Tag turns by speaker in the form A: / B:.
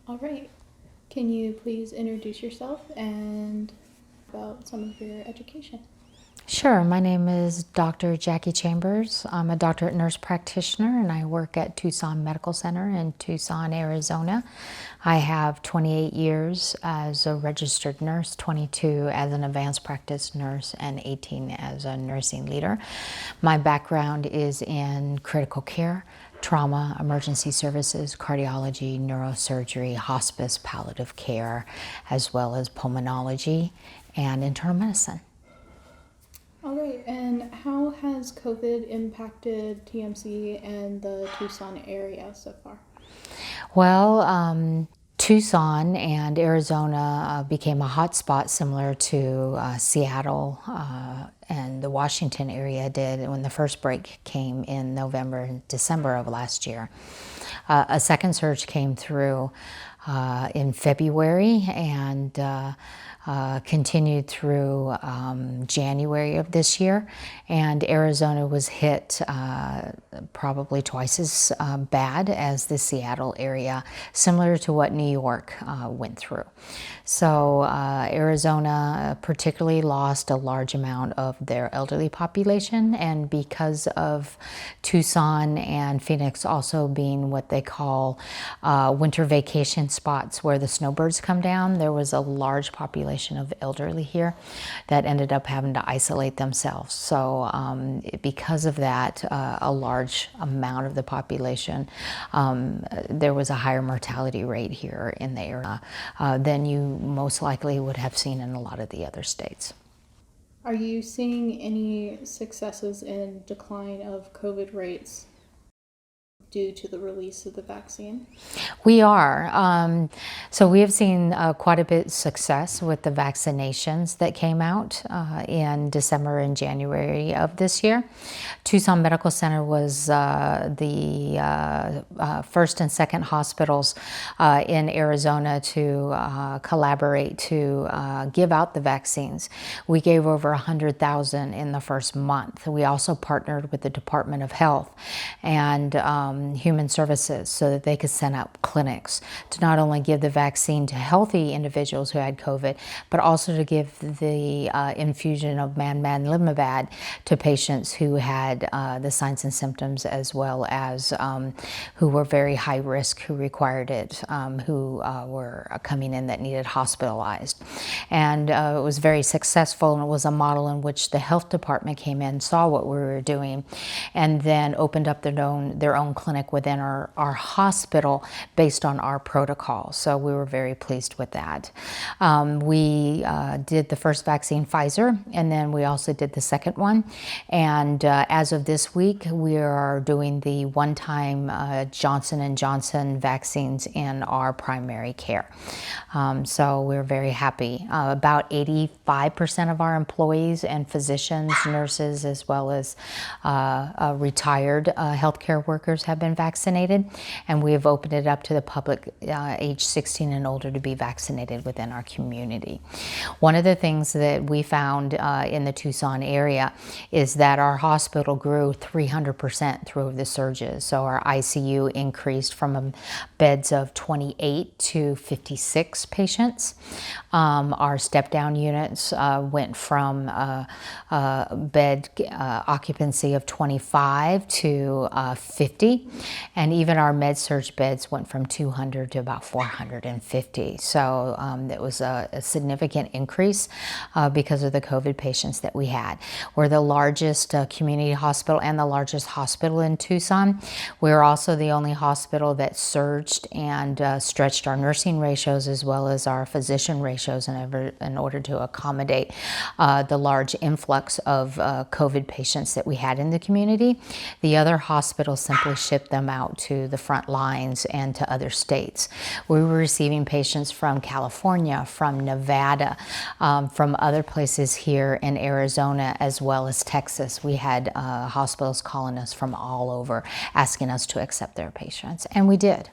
A: All right. Can you please introduce yourself and about some of your education?
B: Sure. My name is Dr. Jackie Chambers. I'm a doctorate nurse practitioner and I work at Tucson Medical Center in Tucson, Arizona. I have 28 years as a registered nurse, 22 as an advanced practice nurse, and 18 as a nursing leader. My background is in critical care, trauma, emergency services, cardiology, neurosurgery, hospice, palliative care, as well as pulmonology and internal medicine.
A: All right. And how has COVID impacted TMC and the Tucson area so far?
B: Well, Tucson and Arizona became a hot spot similar to Seattle and the Washington area did when the first break came in November and December of last year. A second surge came through in February and continued through January of this year, and Arizona was hit probably twice as bad as the Seattle area, similar to what New York went through. So Arizona particularly lost a large amount of their elderly population, and because of Tucson and Phoenix also being what they call winter vacation spots where the snowbirds come down, there was a large population of elderly here that ended up having to isolate themselves. So because of that, a large amount of the population, there was a higher mortality rate here in the area than you most likely would have seen in a lot of the other states.
A: Are you seeing any successes in decline of COVID rates due to the release of the vaccine?
B: We are. So we have seen quite a bit of success with the vaccinations that came out in December and January of this year. Tucson Medical Center was the first and second hospitals in Arizona to collaborate to give out the vaccines. We gave over 100,000 in the first month. We also partnered with the Department of Health and Human Services so that they could send out clinics to not only give the vaccine to healthy individuals who had COVID, but also to give the infusion of bamlanivimab to patients who had the signs and symptoms, as well as who were very high risk, who required it, who were coming in that needed hospitalized. And it was very successful, and it was a model in which the health department came in, saw what we were doing, and then opened up their own clinic within our hospital based on our protocol. So we were very pleased with that. We did the first vaccine, Pfizer, and then we also did the second one. And as of this week, we are doing the one-time Johnson & Johnson vaccines in our primary care. So we're very happy. About 85% of our employees and physicians, nurses, as well as retired healthcare workers have been vaccinated, and we have opened it up to the public age 16 and older to be vaccinated within our community. One of the things that we found in the Tucson area is that our hospital grew 300% through the surges. So our ICU increased from beds of 28 to 56 patients. Our step-down units went from bed occupancy of 25 to 50, and even our med-surg beds went from 200 to about 450. So it was a significant increase because of the COVID patients that we had. We're the largest community hospital and the largest hospital in Tucson. We're also the only hospital that surged and stretched our nursing ratios as well as our physician ratios in order to accommodate the large influx of COVID patients that we had in the community. The other hospitals simply shipped them out to the front lines and to other states. We were receiving patients from California, from Nevada, from other places here in Arizona, as well as Texas. We had hospitals calling us from all over, asking us to accept their patients, and we did.